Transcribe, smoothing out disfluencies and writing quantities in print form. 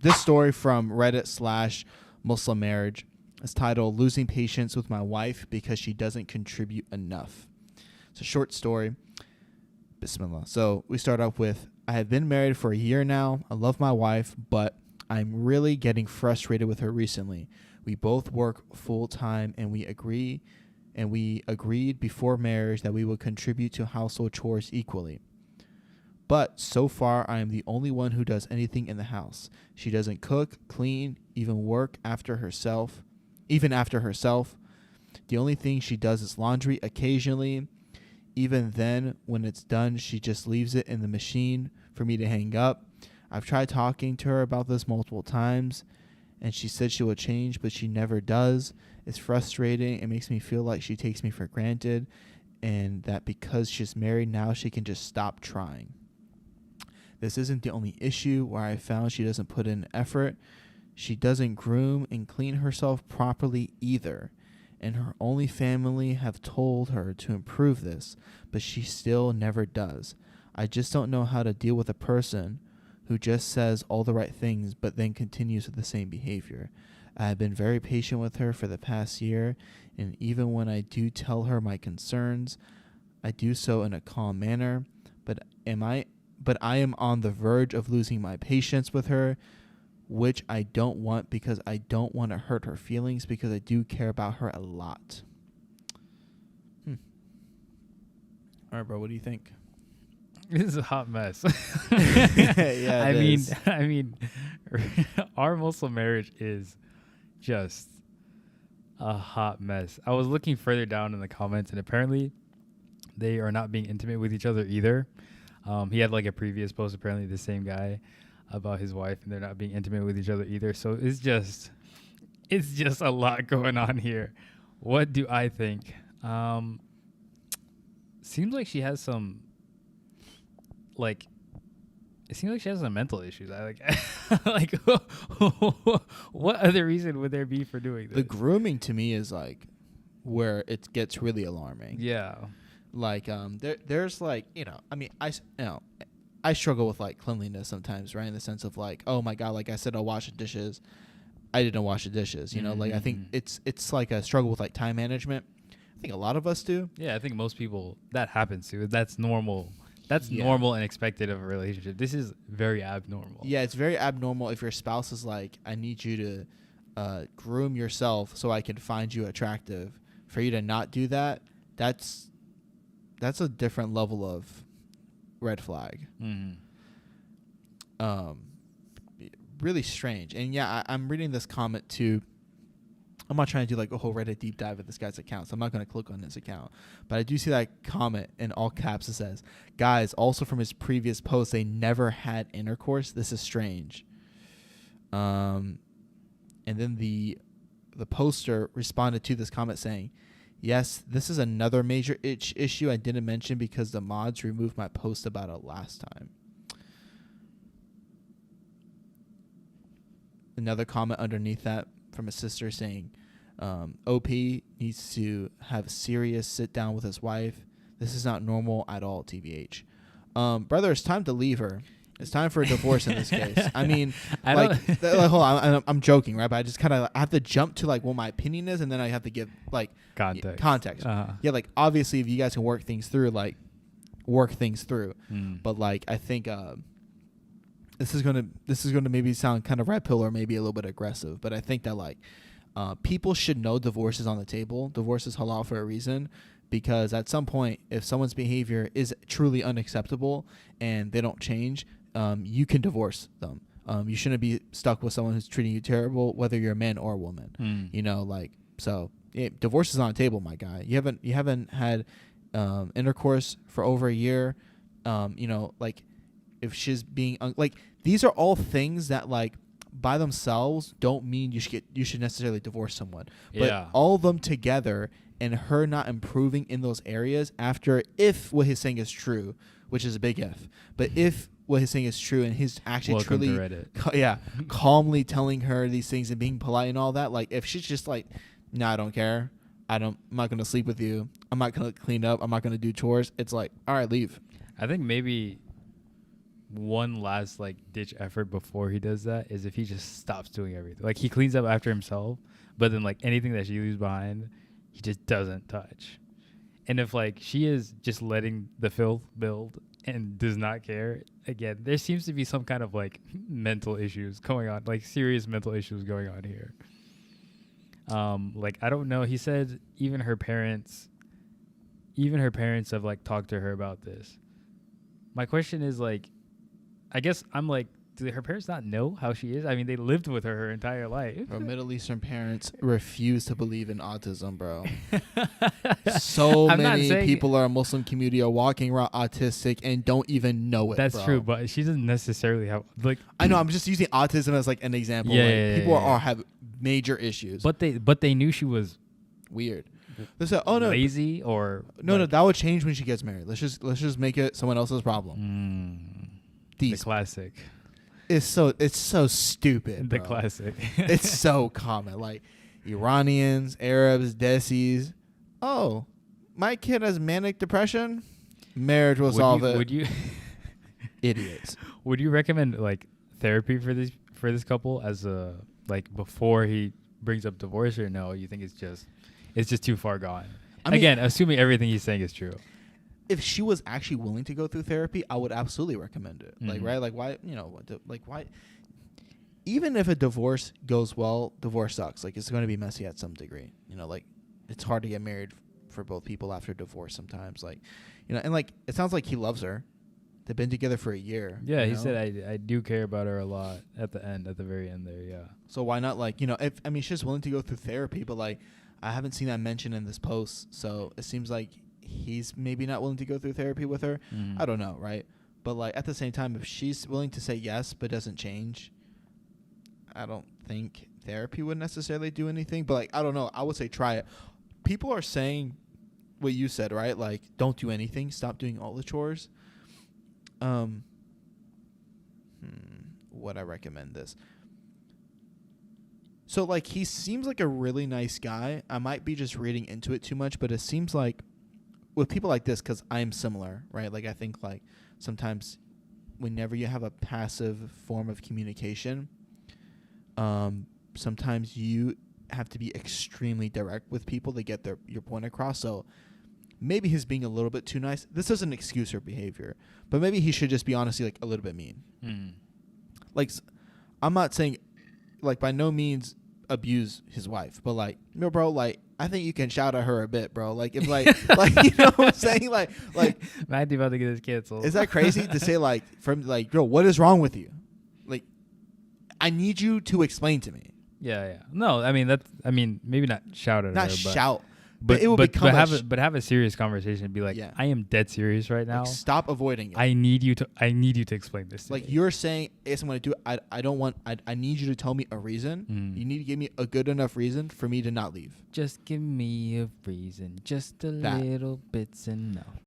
this story from Reddit/Muslim Marriage is titled "Losing Patience with My Wife Because She Doesn't Contribute Enough." It's a short story. Bismillah. So we start off with, I have been married for a year now. I love my wife, but I'm really getting frustrated with her recently. We both work full time and we agreed before marriage that we would contribute to household chores equally. But so far, I am the only one who does anything in the house. She doesn't cook, clean, even after herself. The only thing she does is laundry occasionally. Even then, when it's done, she just leaves it in the machine for me to hang up. I've tried talking to her about this multiple times, and she said she will change, but she never does. It's frustrating. It makes me feel like she takes me for granted, and that because she's married now, she can just stop trying. This isn't the only issue where I found she doesn't put in effort. She doesn't groom and clean herself properly either. And her only family have told her to improve this, but she still never does. I just don't know how to deal with a person who just says all the right things but then continues with the same behavior. I have been very patient with her for the past year, and even when I do tell her my concerns, I do so in a calm manner, but I am on the verge of losing my patience with her, which I don't want because I don't want to hurt her feelings because I do care about her a lot. All right, bro, what do you think? This is a hot mess. Yeah, I mean, our Muslim marriage is just a hot mess. I was looking further down in the comments, and apparently they are not being intimate with each other either. He had like a previous post, apparently the same guy, about his wife, and they're not being intimate with each other either. So it's just a lot going on here. What do I think? Seems like she has some mental issues. I like what other reason would there be for doing this? The grooming to me is like where it gets really alarming. Yeah. Like there's like, I struggle with like cleanliness sometimes, right? In the sense of like, oh my God, like I said, I'll wash the dishes. I didn't wash the dishes, you know, like I think it's like a struggle with like time management. I think a lot of us do. Yeah, I think most people that happens to. That's normal. That's normal and expected of a relationship. This is very abnormal. Yeah, it's very abnormal if your spouse is like, I need you to groom yourself so I can find you attractive. For you to not do that, that's a different level of red flag. Really strange. And yeah, I'm reading this comment too. I'm not trying to do like a whole Reddit deep dive at this guy's account, so I'm not going to click on his account. But I do see that comment in all caps. It says, guys, also from his previous post, they never had intercourse. This is strange. And then the poster responded to this comment saying, yes, this is another major issue I didn't mention because the mods removed my post about it last time. Another comment underneath that from a sister saying, OP needs to have a serious sit down with his wife. This is not normal at all, TBH. Brother, it's time to leave her. It's time for a divorce in this case. I mean, hold on, I'm joking, right? But I just kind of have to jump to like what my opinion is, and then I have to give like context. Yeah, like obviously, if you guys can work things through, like work things through. But like, I think this is gonna maybe sound kind of red pill or maybe a little bit aggressive, but I think that like people should know divorce is on the table. Divorce is halal for a reason. Because at some point, if someone's behavior is truly unacceptable and they don't change, you can divorce them. You shouldn't be stuck with someone who's treating you terrible, whether you're a man or a woman. You know, like, so divorce is on the table, my guy. You haven't had intercourse for over a year. You know, like if she's being like, these are all things that like by themselves don't mean you should necessarily divorce someone. But all of them together and her not improving in those areas after, if what he's saying is true, which is a big if, but if what he's saying is true and he's actually calmly telling her these things and being polite and all that, like if she's just like, nah, I don't care. I'm not going to sleep with you. I'm not going to clean up. I'm not going to do chores. It's like, all right, leave. I think maybe one last like ditch effort before he does that is if he just stops doing everything. Like he cleans up after himself, but then like anything that she leaves behind, he just doesn't touch. And if like she is just letting the filth build and does not care, again, there seems to be some kind of like mental issues going on, like serious mental issues going on here. Like I don't know. He said even her parents have like talked to her about this. My question is like, I guess I'm like, do her parents not know how she is? I mean, they lived with her entire life. Bro, Middle Eastern parents refuse to believe in autism, bro. So many people in our Muslim community are walking around autistic and don't even know it. That's true, but she doesn't necessarily have like. I know. I'm just using autism as like an example. Yeah, people have major issues. But they knew she was weird. They said, "Oh no, lazy or no, that would change when she gets married. Let's just make it someone else's problem." The classic. It's so stupid. The bro. Classic. It's so common. Like Iranians, Arabs, Desis. Oh, my kid has manic depression. Marriage will solve it. Would you idiots? Would you recommend like therapy for this couple as a like before he brings up divorce, or no? You think it's just too far gone? I mean, again, assuming everything he's saying is true. If she was actually willing to go through therapy, I would absolutely recommend it. Like, right? Like, why, why? Even if a divorce goes well, divorce sucks. Like, it's going to be messy at some degree. Like, it's hard to get married for both people after divorce sometimes. Like, and like, it sounds like he loves her. They've been together for a year. Yeah, he said, I do care about her a lot at the very end there, yeah. So why not, like, she's willing to go through therapy, but, like, I haven't seen that mentioned in this post. So it seems like he's maybe not willing to go through therapy with her. I don't know, right? But like at the same time, if she's willing to say yes but doesn't change, I don't think therapy would necessarily do anything. But like I don't know, I would say try it. People are saying what you said, right? Like don't do anything, stop doing all the chores. Would I recommend this? So like he seems like a really nice guy. I might be just reading into it too much, but it seems like with people like this, because I'm similar, right? Like I think like sometimes whenever you have a passive form of communication, sometimes you have to be extremely direct with people to get your point across. So maybe he's being a little bit too nice. This doesn't excuse her behavior, but maybe he should just be honestly like a little bit mean. Like I'm not saying like by no means abuse his wife, but like bro, like I think you can shout at her a bit, bro. Like if like like you know what I'm saying, like Matthew about to get his canceled. Is that crazy to say like from like bro, what is wrong with you? Like I need you to explain to me. Yeah. No, I mean maybe not shout at her, not shout. But it will become have a serious conversation and be like, I am dead serious right now. Like, stop avoiding it. I need you to explain this to like me. You're saying, yes, I'm going to do it. I don't want, I need you to tell me a reason. You need to give me a good enough reason for me to not leave. Just give me a reason. Just a little bit's enough.